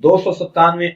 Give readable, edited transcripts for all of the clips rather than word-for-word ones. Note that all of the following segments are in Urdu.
297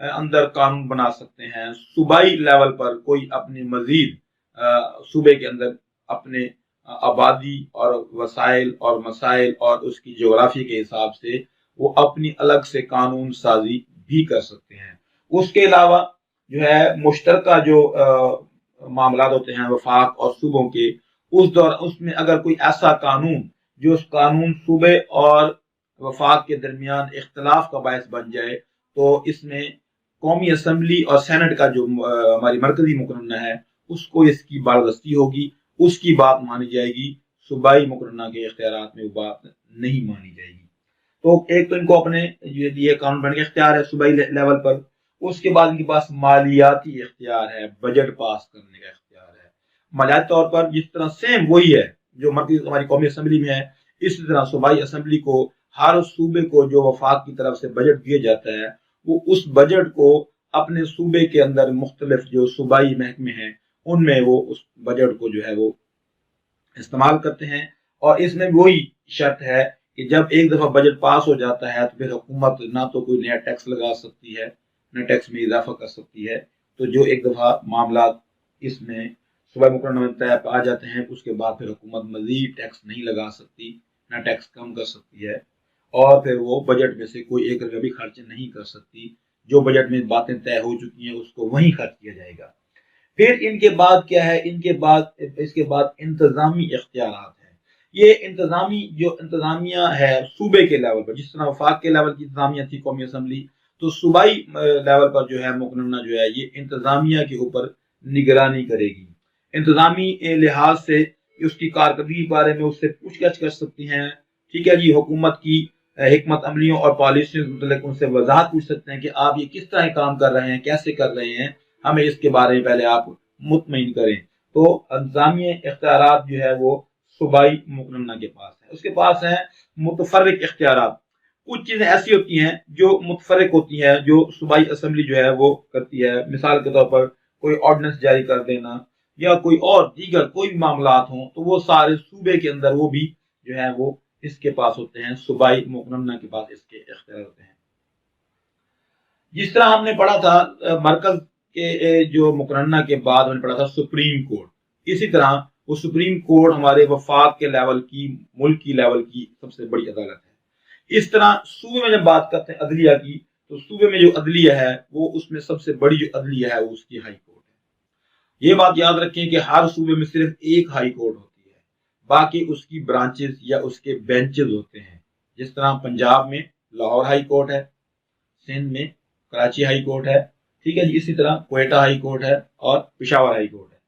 اندر قانون بنا سکتے ہیں، صوبائی لیول پر کوئی اپنی مزید صوبے کے اندر اپنے آبادی اور وسائل اور مسائل اور اس کی جغرافی کے حساب سے وہ اپنی الگ سے قانون سازی بھی کر سکتے ہیں۔ اس کے علاوہ جو ہے مشترکہ جو معاملات ہوتے ہیں وفاق اور صوبوں کے، اس میں اگر کوئی ایسا قانون جو اس قانون صوبے اور وفاق کے درمیان اختلاف کا باعث بن جائے تو اس میں قومی اسمبلی اور سینٹ کا جو ہماری مرکزی مقننہ ہے اس کو اس کی بالادستی ہوگی، اس کی بات مانی جائے گی، صوبائی مقننہ کے اختیارات میں وہ بات نہیں مانی جائے گی۔ تو ایک تو ان کو اپنے یہ قانون بننے کا اختیار ہے صوبائی لیول پر، اس کے بعد ان کے پاس مالیاتی اختیار ہے، بجٹ پاس کرنے کا اختیار ہے۔ مالیاتی طور پر جس طرح سیم وہی ہے جو مرکزی ہماری قومی اسمبلی میں ہے، اسی طرح صوبائی اسمبلی کو ہر صوبے کو جو وفاق کی طرف سے بجٹ دیا جاتا ہے وہ اس بجٹ کو اپنے صوبے کے اندر مختلف جو صوبائی محکمے ہیں ان میں وہ اس بجٹ کو جو ہے وہ استعمال کرتے ہیں۔ اور اس میں وہی شرط ہے کہ جب ایک دفعہ بجٹ پاس ہو جاتا ہے تو پھر حکومت نہ تو کوئی نیا ٹیکس لگا سکتی ہے نہ ٹیکس میں اضافہ کر سکتی ہے۔ تو جو ایک دفعہ معاملات اس میں صوبائی مقررہ میں طے پہ آ جاتے ہیں اس کے بعد پھر حکومت مزید ٹیکس نہیں لگا سکتی، نہ ٹیکس کم کر سکتی ہے، اور پھر وہ بجٹ میں سے کوئی ایک روپیہ بھی خرچ نہیں کر سکتی۔ جو بجٹ میں باتیں طے ہو چکی ہیں اس کو وہیں خرچ کیا جائے گا۔ پھر ان کے بعد کیا ہے، اس کے بعد انتظامی اختیارات ہیں۔ یہ انتظامیہ ہے صوبے کے لیول پر، جس طرح وفاق کے لیول کی انتظامیہ تھی قومی اسمبلی، تو صوبائی لیول پر جو ہے مقننہ جو ہے یہ انتظامیہ کے اوپر نگرانی کرے گی۔ انتظامی لحاظ سے اس کی کارکردگی کے بارے میں اس سے پوچھ گچھ کر سکتی ہیں، ٹھیک ہے جی، حکومت کی حکمت عملیوں اور پالیسیوں سے متعلق ان سے وضاحت پوچھ سکتے ہیں کہ آپ یہ کس طرح کام کر رہے ہیں، کیسے کر رہے ہیں، ہمیں اس کے بارے میں پہلے آپ مطمئن کریں۔ تو انتظامی اختیارات جو ہے وہ صوبائی مقننہ کے پاس ہے۔ اس کے پاس ہیں متفرق اختیارات۔ کچھ چیزیں ایسی ہوتی ہیں جو متفرق ہوتی ہیں، جو صوبائی اسمبلی جو ہے وہ کرتی ہے، مثال کے طور پر کوئی آرڈیننس جاری کر دینا یا کوئی اور دیگر کوئی بھی معاملات ہوں تو وہ سارے صوبے کے اندر وہ بھی جو ہے وہ اس کے پاس ہوتے ہیں، صوبائی مقننہ کے پاس اس کے اختیار ہوتے ہیں۔ جس طرح ہم نے پڑھا تھا مرکز کے جو مقننہ کے بعد ہم نے پڑھا تھا سپریم کورٹ، اسی طرح وہ سپریم کورٹ ہمارے وفاق کے لیول کی، ملک کی لیول کی سب سے بڑی عدالت ہے۔ اس طرح صوبے میں جب بات کرتے ہیں عدلیہ کی تو صوبے میں جو عدلیہ ہے وہ اس میں سب سے بڑی جو عدلیہ ہے وہ اس کی ہائی کورٹ ہے۔ یہ بات یاد رکھیں کہ ہر صوبے میں صرف ایک ہائی کورٹ ہوتی ہے، باقی اس کی برانچز یا اس کے بینچز ہوتے ہیں۔ جس طرح پنجاب میں لاہور ہائی کورٹ ہے، سندھ میں کراچی ہائی کورٹ ہے، ٹھیک ہے جی، اسی طرح کوئٹہ ہائی کورٹ ہے اور پشاور ہائی کورٹ ہے۔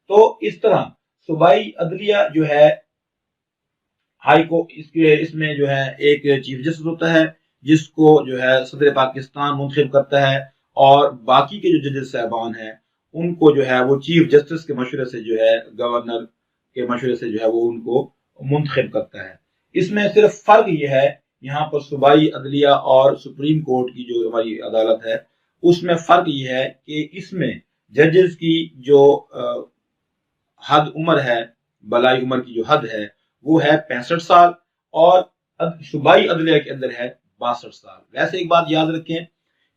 تو اس طرح صوبائی عدلیہ جو ہے ہائی کورٹ، اس میں جو ہے ایک چیف جسٹس ہوتا ہے جس کو جو ہے صدر پاکستان منتخب کرتا ہے، اور باقی کے جو ججز صاحبان ہیں ان کو جو ہے وہ چیف جسٹس کے مشورے سے جو ہے گورنر کے مشورے سے جو ہے وہ ان کو منتخب کرتا ہے۔ اس میں صرف فرق یہ ہے، یہاں پر صوبائی عدلیہ اور سپریم کورٹ کی جو ہماری عدالت ہے اس میں فرق یہ ہے کہ اس میں ججز کی جو حد عمر ہے، بلائی عمر کی جو حد ہے وہ ہے 65 سال، اور صوبائی عدلیہ کے اندر ہے 62 سال۔ ویسے ایک بات یاد رکھیں،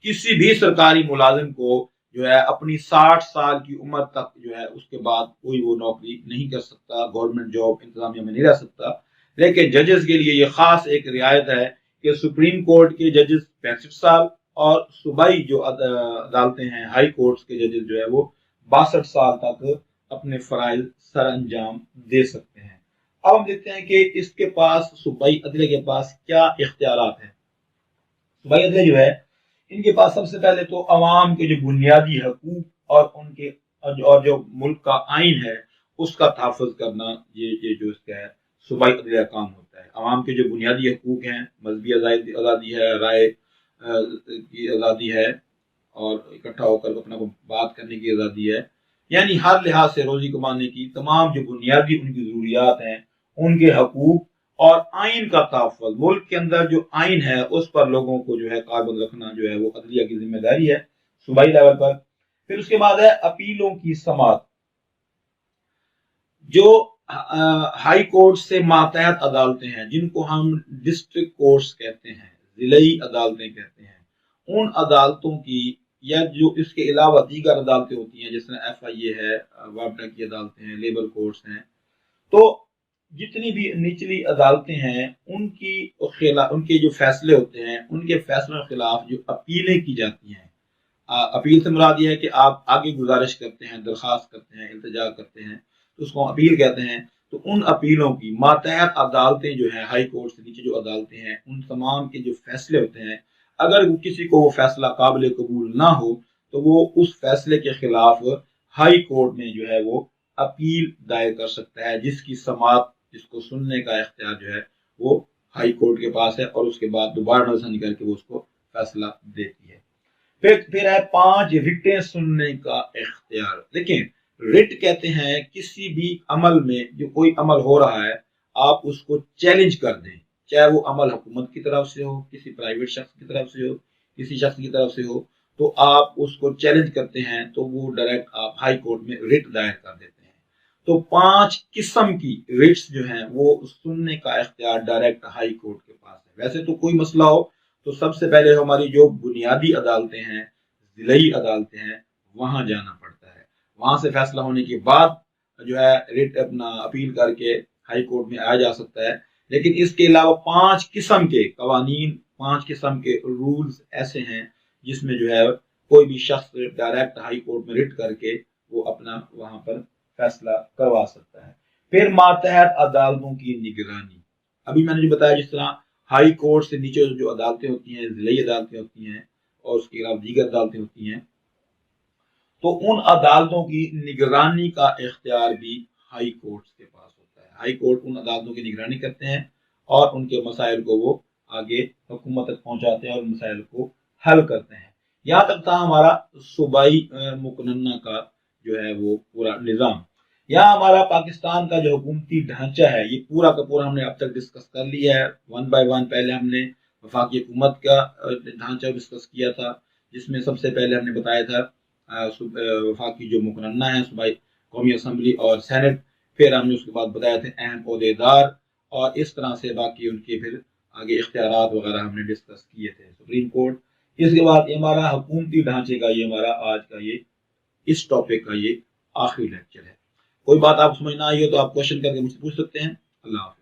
کسی بھی سرکاری ملازم کو جو ہے اپنی 60 سال کی عمر تک جو ہے اس کے بعد کوئی وہ نوکری نہیں کر سکتا، گورنمنٹ جاب انتظامیہ میں نہیں رہ سکتا۔ لیکن ججز کے لیے یہ خاص ایک رعایت ہے کہ سپریم کورٹ کے ججز 65 سال اور صوبائی جو عدالتیں ہیں ہائی کورٹس کے ججز جو ہے وہ 62 سال تک اپنے فرائض سر انجام دے سکتے ہیں۔ اب ہم دیکھتے ہیں کہ اس کے پاس صوبائی عدلیہ کے پاس کیا اختیارات ہیں۔ صوبائی عدلیہ جو ہے ان کے پاس سب سے پہلے تو عوام کے جو بنیادی حقوق اور ان کے اور جو ملک کا آئین ہے اس کا تحفظ کرنا، یہ جو اس کا ہے صوبائی عدلیہ کام ہوتا ہے۔ عوام کے جو بنیادی حقوق ہیں، مذہبی آزادی ہے، رائے کی آزادی ہے، اور اکٹھا ہو کر اپنا بات کرنے کی آزادی ہے، یعنی ہر لحاظ سے روزی کمانے کی تمام جو بنیادی ان کی ضروریات ہیں ان کے حقوق اور آئین کا تحفظ، ملک کے اندر جو آئین ہے اس پر لوگوں کو جو ہے کاربند رکھنا جو ہے وہ عدلیہ کی ذمہ داری ہے صوبائی لیول پر۔ پھر اس کے بعد ہے اپیلوں کی سماعت۔ جو ہائی کورٹ سے ماتحت عدالتیں ہیں جن کو ہم ڈسٹرکٹ کورٹس کہتے ہیں، ضلعی عدالتیں کہتے ہیں، ان عدالتوں کی یا جو اس کے علاوہ دیگر عدالتیں ہوتی ہیں، جس طرح FIA ہے، وابڈا کی عدالتیں ہیں، لیبر کورٹس ہیں، تو جتنی بھی نچلی عدالتیں ہیں ان کے جو فیصلے ہوتے ہیں، ان کے فیصلوں کے خلاف جو اپیلیں کی جاتی ہیں، اپیل سے مراد یہ ہے کہ آپ آگے گزارش کرتے ہیں، درخواست کرتے ہیں، التجا کرتے ہیں، تو اس کو اپیل کہتے ہیں۔ تو ان اپیلوں کی ماتحت عدالتیں جو ہیں، ہائی کورٹ سے نیچے جو عدالتیں ہیں، ان تمام کے جو فیصلے ہوتے ہیں، اگر کسی کو وہ فیصلہ قابل قبول نہ ہو تو وہ اس فیصلے کے خلاف ہائی کورٹ میں جو ہے وہ اپیل دائر کر سکتا ہے، جس کی سماعت، جس کو سننے کا اختیار جو ہے وہ ہائی کورٹ کے پاس ہے، اور اس کے بعد دوبارہ نظر کر کے وہ اس کو فیصلہ دیتی ہے۔ پھر ہے 5 رٹیں سننے کا اختیار۔ دیکھیں، رٹ کہتے ہیں کسی بھی عمل میں، جو کوئی عمل ہو رہا ہے آپ اس کو چیلنج کر دیں، چاہے وہ عمل حکومت کی طرف سے ہو، کسی پرائیویٹ شخص کی طرف سے ہو، کسی شخص کی طرف سے ہو، تو آپ اس کو چیلنج کرتے ہیں تو وہ ڈائریکٹ آپ ہائی کورٹ میں رٹ دائر کر دیتے ہیں۔ تو 5 قسم کی رٹس جو ہیں وہ سننے کا اختیار ڈائریکٹ ہائی کورٹ کے پاس ہے۔ ویسے تو کوئی مسئلہ ہو تو سب سے پہلے ہماری جو بنیادی عدالتیں ہیں، ضلعی عدالتیں ہیں، وہاں جانا پڑتا ہے، وہاں سے فیصلہ ہونے کے بعد جو ہے ریٹ اپنا اپیل کر کے ہائی کورٹ میں آیا جا سکتا ہے۔ لیکن اس کے علاوہ 5 قسم کے قوانین، 5 قسم کے رولز ایسے ہیں جس میں جو ہے کوئی بھی شخص ڈائریکٹ ہائی کورٹ میں ریٹ کر کے وہ اپنا وہاں پر فیصلہ کروا سکتا ہے۔ پھر ماتحت عدالتوں کی نگرانی، ابھی میں نے جو بتایا، جس طرح ہائی کورٹ سے نیچے جو عدالتیں ہوتی ہیں، ضلعی عدالتیں ہوتی ہیں، اور اس کے علاوہ دیگر عدالتیں ہوتی ہیں، تو ان عدالتوں کی نگرانی کا اختیار بھی ہائی کورٹ کے پاس ہوتا ہے۔ ہائی کورٹ ان عدالتوں کی نگرانی کرتے ہیں اور ان کے مسائل کو وہ آگے حکومت تک پہنچاتے ہیں اور مسائل کو حل کرتے ہیں۔ یہاں تک تھا ہمارا صوبائی مقننہ کا جو ہے وہ پورا نظام۔ یہاں ہمارا پاکستان کا جو حکومتی ڈھانچہ ہے، یہ پورا کا پورا ہم نے اب تک ڈسکس کر لیا ہے، 1 بائی 1۔ پہلے ہم نے وفاقی حکومت کا ڈھانچہ ڈسکس کیا تھا، جس میں سب سے پہلے ہم نے بتایا تھا وفاقی جو مقننہ ہیں، صوبائی قومی اسمبلی اور سینٹ۔ پھر ہم نے اس کے بعد بتایا تھے اہم عہدیدار، اور اس طرح سے باقی ان کے پھر آگے اختیارات وغیرہ ہم نے ڈسکس کیے تھے، سپریم کورٹ۔ اس کے بعد یہ ہمارا حکومتی ڈھانچے کا یہ ہمارا آج کا یہ اس ٹاپک کا یہ آخری لیکچر ہے۔ کوئی بات آپ سمجھ نہ آئی ہو تو آپ کوشچن کر کے مجھ سے پوچھ سکتے ہیں۔ اللہ حافظ۔